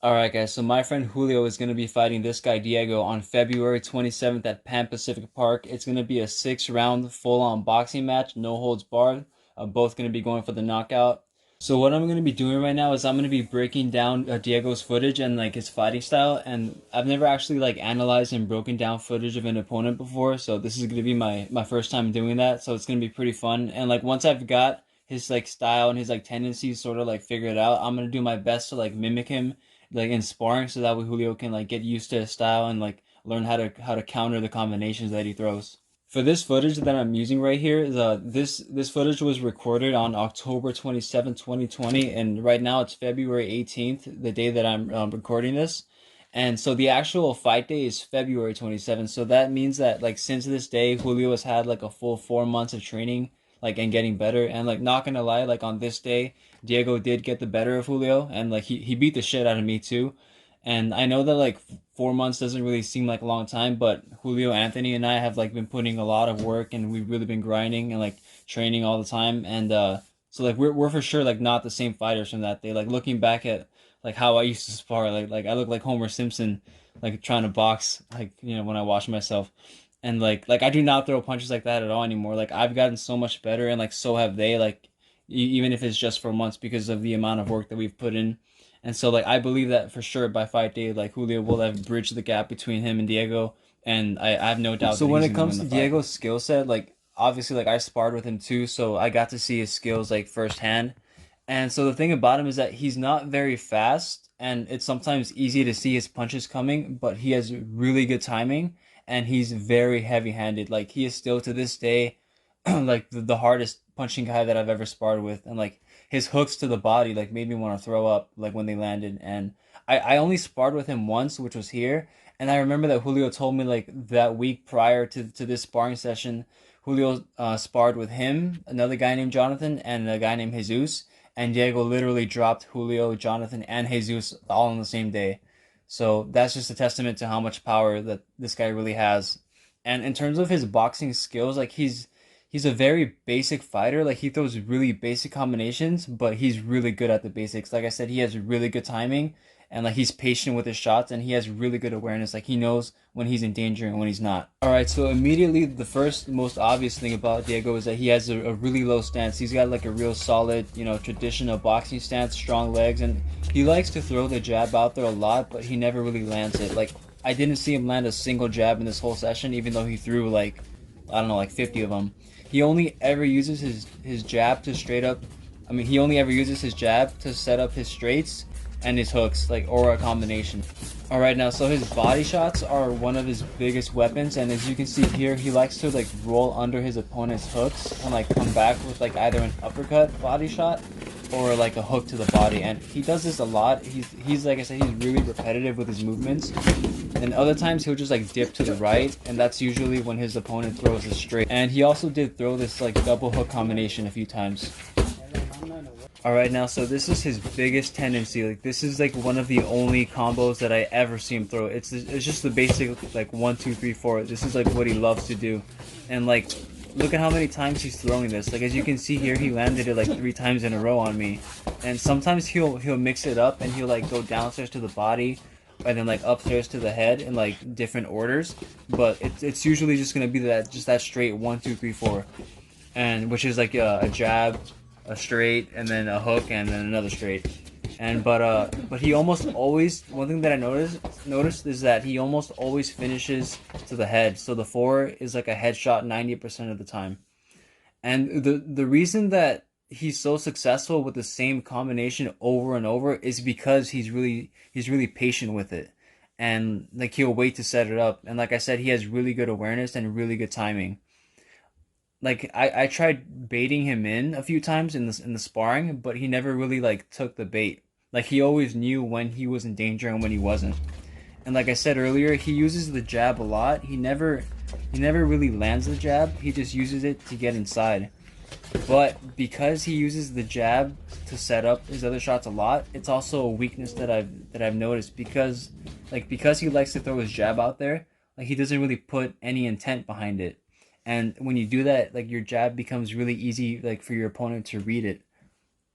All right, guys. So my friend Julio is going to be fighting this guy Diego on February 27th at Pan Pacific Park. It's going to be a 6-round full-on boxing match, no holds barred. Both going to be going for the knockout. So what I'm going to be doing right now is I'm going to be breaking down Diego's footage and like his fighting style. And I've never actually like analyzed and broken down footage of an opponent before. So this is going to be my first time doing that. So it's going to be pretty fun. And like once I've got his like style and his like tendencies sort of like figured out, I'm going to do my best to like mimic him like in sparring, so that way Julio can like get used to his style and like learn how to counter the combinations that he throws. For this footage that I'm using right here, this footage was recorded on October 27th, 2020, and right now it's February 18th, the day that I'm recording this. And so the actual fight day is February 27th. So that means that like since this day, Julio has had like a full 4 months of training, like and getting better. And like not gonna lie, like on this day, Diego did get the better of Julio, and like he beat the shit out of me too. And I know that like 4 months doesn't really seem like a long time, but Julio, Anthony, and I have like been putting a lot of work, and we've really been grinding and like training all the time. And so like we're for sure like not the same fighters from that day. Like looking back at like how I used to spar, like I look like Homer Simpson, like trying to box, like when I watch myself. And like I do not throw punches like that at all anymore. Like I've gotten so much better, and like so have they. Like even if it's just for months, because of the amount of work that we've put in. And so like I believe that for sure by fight day, like Julio will have bridged the gap between him and Diego, and I have no doubt so that when he's it gonna comes win to the fight. Diego's skill set, like obviously like I sparred with him too, so I got to see his skills like firsthand. And so the thing about him is that he's not very fast, and it's sometimes easy to see his punches coming, but he has really good timing, and he's very heavy-handed. Like he is still to this day like the hardest punching guy that I've ever sparred with, and like his hooks to the body like made me want to throw up like when they landed. And I only sparred with him once, which was here, and I remember that Julio told me like that week prior to this sparring session, Julio sparred with him, another guy named Jonathan, and a guy named Jesus, and Diego literally dropped Julio, Jonathan, and Jesus all on the same day. So that's just a testament to how much power that this guy really has. And in terms of his boxing skills, like he's a very basic fighter. Like he throws really basic combinations, but he's really good at the basics. Like I said, he has really good timing, and like he's patient with his shots, and he has really good awareness. Like he knows when he's in danger and when he's not. All right, so immediately the first most obvious thing about Diego is that he has a really low stance. He's got like a real solid, traditional boxing stance, strong legs, and he likes to throw the jab out there a lot, but he never really lands it. Like I didn't see him land a single jab in this whole session, even though he threw like I don't know, like 50 of them. He only ever uses his jab to straight up. I mean, he only ever uses his jab to set up his straights and his hooks, like or a combination. All right, now so his body shots are one of his biggest weapons, and as you can see here, he likes to like roll under his opponent's hooks and like come back with like either an uppercut body shot or like a hook to the body, and he does this a lot. He's like I said, he's really repetitive with his movements, and other times he'll just like dip to the right, and that's usually when his opponent throws a straight. And he also did throw this like double hook combination a few times. All right, now so this is his biggest tendency. Like this is like one of the only combos that I ever see him throw. It's just the basic like 1 2 3 4. This is like what he loves to do, and like look at how many times he's throwing this. Like as you can see here, he landed it like 3 times in a row on me. And sometimes he'll mix it up, and he'll like go downstairs to the body, and then like upstairs to the head in like different orders. But it's usually just gonna be that straight 1 2 3 4, and which is like a jab, a straight, and then a hook, and then another straight. And but he almost always, one thing that I noticed is that he almost always finishes to the head. So the four is like a headshot 90% of the time. And the reason that he's so successful with the same combination over and over is because he's really patient with it. And like he'll wait to set it up. And like I said, he has really good awareness and really good timing. Like I tried baiting him in a few times in the sparring, but he never really like took the bait. Like he always knew when he was in danger and when he wasn't. And like I said earlier, he uses the jab a lot. He never really lands the jab. He just uses it to get inside. But because he uses the jab to set up his other shots a lot, it's also a weakness that I've noticed, because he likes to throw his jab out there, like he doesn't really put any intent behind it. And when you do that, like your jab becomes really easy like for your opponent to read it.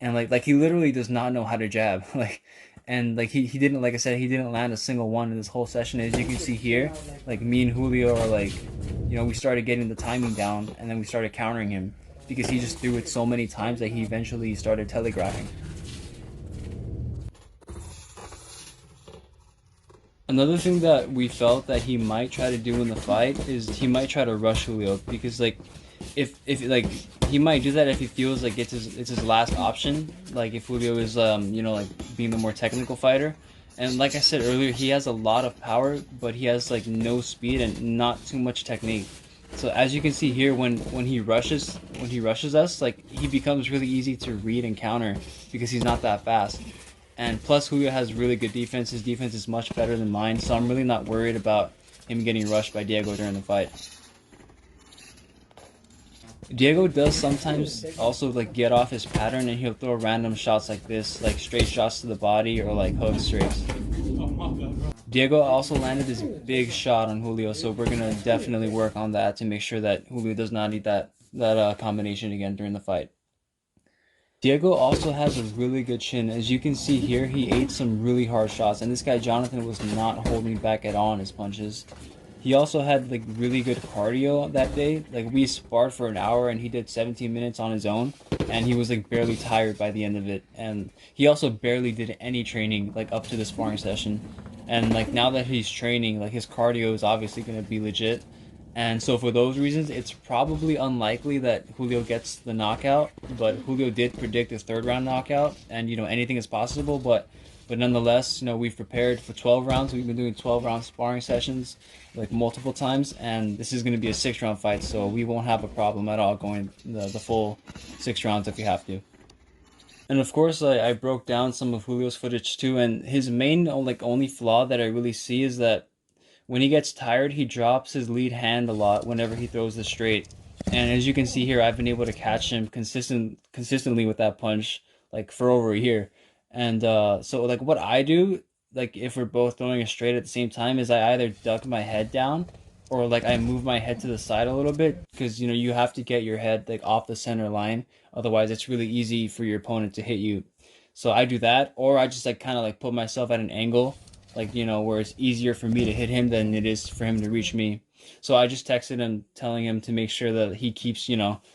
And like he literally does not know how to jab. Like And like he didn't, like I said, he didn't land a single one in this whole session. As you can see here, like me and Julio are like, we started getting the timing down, and then we started countering him because he just threw it so many times that he eventually started telegraphing. Another thing that we felt that he might try to do in the fight is he might try to rush Julio, because like if like he might do that if he feels like it's his last option, like if Julio is like being the more technical fighter. And like I said earlier, he has a lot of power, but he has like no speed and not too much technique. So as you can see here, when he rushes us, like he becomes really easy to read and counter because he's not that fast. And plus, Julio has really good defense. His defense is much better than mine, so I'm really not worried about him getting rushed by Diego during the fight. Diego does sometimes also like get off his pattern, and he'll throw random shots like this, like straight shots to the body or like hook straights. Diego also landed this big shot on Julio, so we're gonna definitely work on that to make sure that Julio does not need that combination again during the fight. Diego also has a really good chin. As you can see here, he ate some really hard shots, and this guy Jonathan was not holding back at all on his punches. He also had like really good cardio that day. Like we sparred for an hour, and he did 17 minutes on his own, and he was like barely tired by the end of it. And he also barely did any training like up to the sparring session. And like now that he's training, like his cardio is obviously going to be legit. And so for those reasons, it's probably unlikely that Julio gets the knockout, but Julio did predict a third round knockout, and anything is possible, but nonetheless, we've prepared for 12 rounds. We've been doing 12-round sparring sessions like multiple times, and this is going to be a 6-round fight, so we won't have a problem at all going the full 6 rounds if we have to. And of course, I broke down some of Julio's footage too, and his main only flaw that I really see is that when he gets tired, he drops his lead hand a lot whenever he throws the straight. And as you can see here, I've been able to catch him consistently with that punch, like for over a year. And so like what I do, like if we're both throwing a straight at the same time, is I either duck my head down or like I move my head to the side a little bit, because you have to get your head like off the center line. Otherwise, it's really easy for your opponent to hit you. So I do that, or I just like kind of like put myself at an angle, like where it's easier for me to hit him than it is for him to reach me. So I just texted him telling him to make sure that he keeps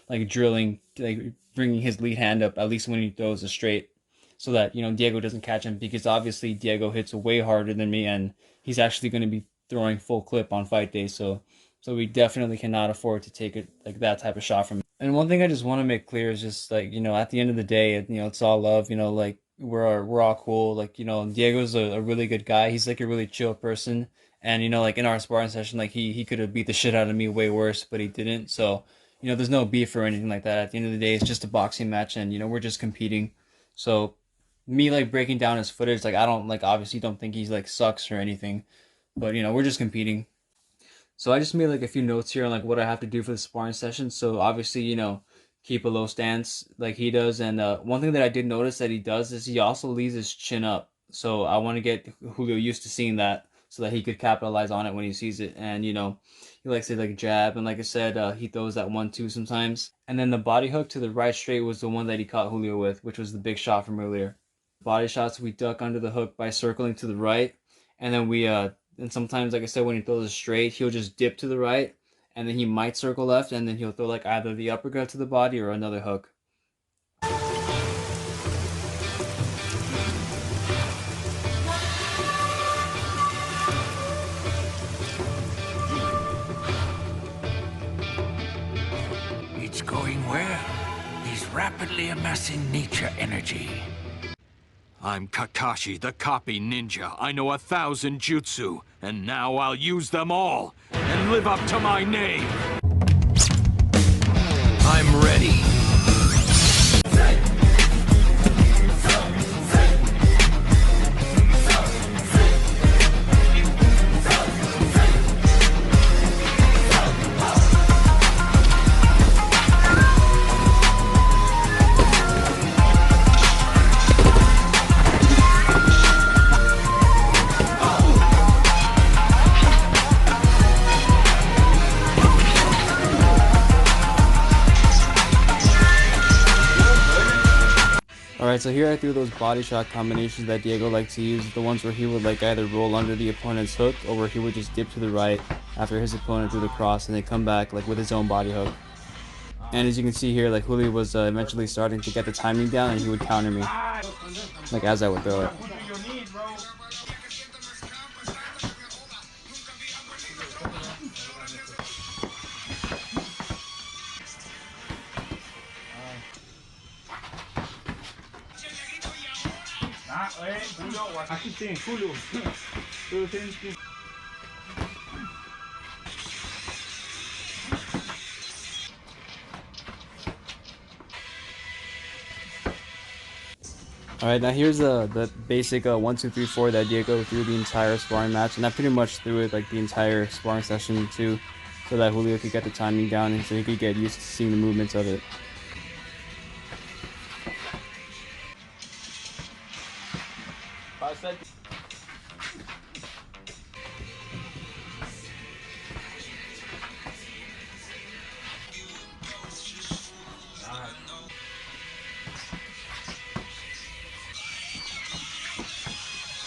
like drilling, like bringing his lead hand up at least when he throws a straight, so that Diego doesn't catch him, because obviously Diego hits way harder than me, and he's actually going to be throwing full clip on fight day. So we definitely cannot afford to take it like that type of shot from him. And one thing I just want to make clear is just like at the end of the day, it's all love. Like we're all cool. Like Diego's a really good guy. He's like a really chill person, and like in our sparring session, like he could have beat the shit out of me way worse, but he didn't. So there's no beef or anything like that. At the end of the day, it's just a boxing match, and we're just competing. So me like breaking down his footage, like I don't like obviously don't think he's like sucks or anything, but we're just competing. So I just made like a few notes here on like what I have to do for the sparring session. So obviously, keep a low stance like he does. And one thing that I did notice that he does is he also leaves his chin up. So I want to get Julio used to seeing that, so that he could capitalize on it when he sees it. And he likes to like jab, and like I said, he throws that 1-2 sometimes. And then the body hook to the right straight was the one that he caught Julio with, which was the big shot from earlier. Body shots, we duck under the hook by circling to the right, and then and sometimes, like I said, when he throws it straight, he'll just dip to the right, and then he might circle left, and then he'll throw like either the uppercut to the body or another hook. It's going well. He's rapidly amassing nature energy. I'm Kakashi, the copy ninja. I know 1,000 jutsu, and now I'll use them all, and live up to my name. I'm ready. Alright, so here I threw those body shot combinations that Diego liked to use, the ones where he would like either roll under the opponent's hook or where he would just dip to the right after his opponent threw the cross and then come back like with his own body hook. And as you can see here, like Julio was eventually starting to get the timing down and he would counter me like as I would throw it. Aquí tem, Julio. Eu tenho que... Alright, now here's the basic 1, 2, 3, 4 that Diego threw the entire sparring match, and I pretty much threw it like the entire sparring session too, so that Julio could get the timing down and so he could get used to seeing the movements of it.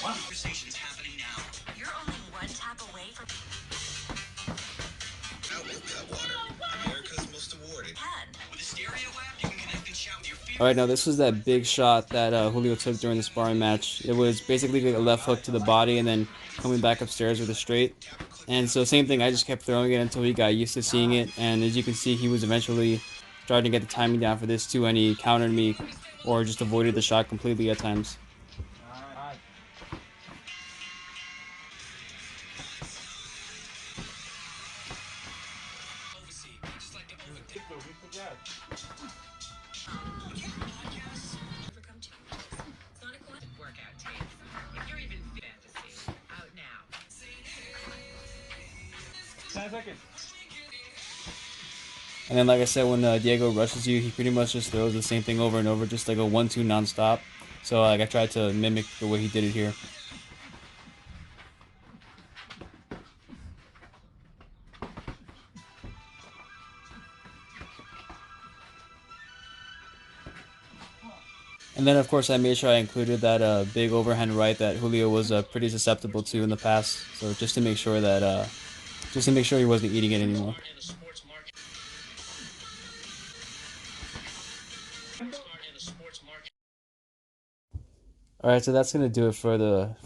Conversation's happening now. You're only one tap away from... Outlook Cutwater, America's most awarded. With a stereo app, you can connect and shout with your favorite... Alright, now this was that big shot that Julio took during the sparring match. It was basically a left hook to the body and then coming back upstairs with a straight. And so same thing, I just kept throwing it until he got used to seeing it. And as you can see, he was eventually starting to get the timing down for this too, and he countered me or just avoided the shot completely at times. And then, like I said, when Diego rushes you, he pretty much just throws the same thing over and over, just like a 1-2 non-stop. So like I tried to mimic the way he did it here. And then, of course, I made sure I included that big overhand right that Julio was pretty susceptible to in the past. So just to make sure that, just to make sure he wasn't eating it anymore. Alright, so that's gonna do it for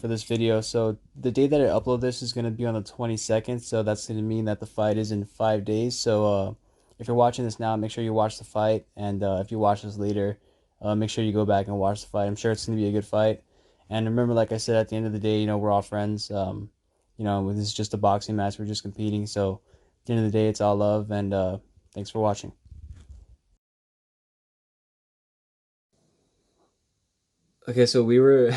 this video. So the day that I upload this is gonna be on the 22nd, so that's gonna mean that the fight is in 5 days. So if you're watching this now, make sure you watch the fight, and if you watch this later, make sure you go back and watch the fight. I'm sure it's gonna be a good fight. And remember, like I said, at the end of the day, we're all friends. This is just a boxing match. We're just competing. So at the end of the day, it's all love. And thanks for watching. Okay, so we were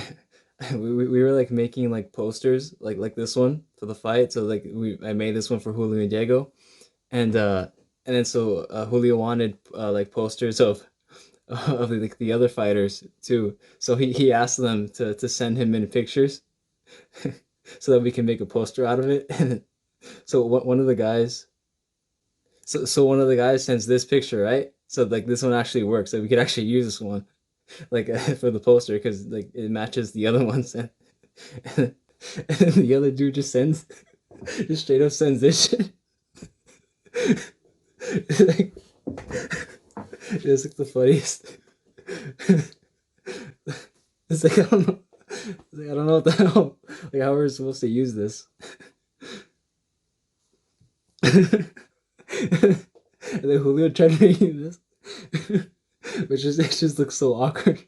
we were like making like posters like this one for the fight. So like I made this one for Julio and Diego, and then so Julio wanted like posters of like the other fighters too. So he asked them to send him in pictures so that we can make a poster out of it. So one of the guys, so one of the guys sends this picture, right? So like this one actually works. So we could actually use this one like for the poster because like it matches the other ones. And the other dude just just straight up sends this shit. Like, it's like the funniest. It's like I don't know. It's like, I don't know what the hell. Like how we're supposed to use this. And then Julio tried to make this, which just it just looks so awkward.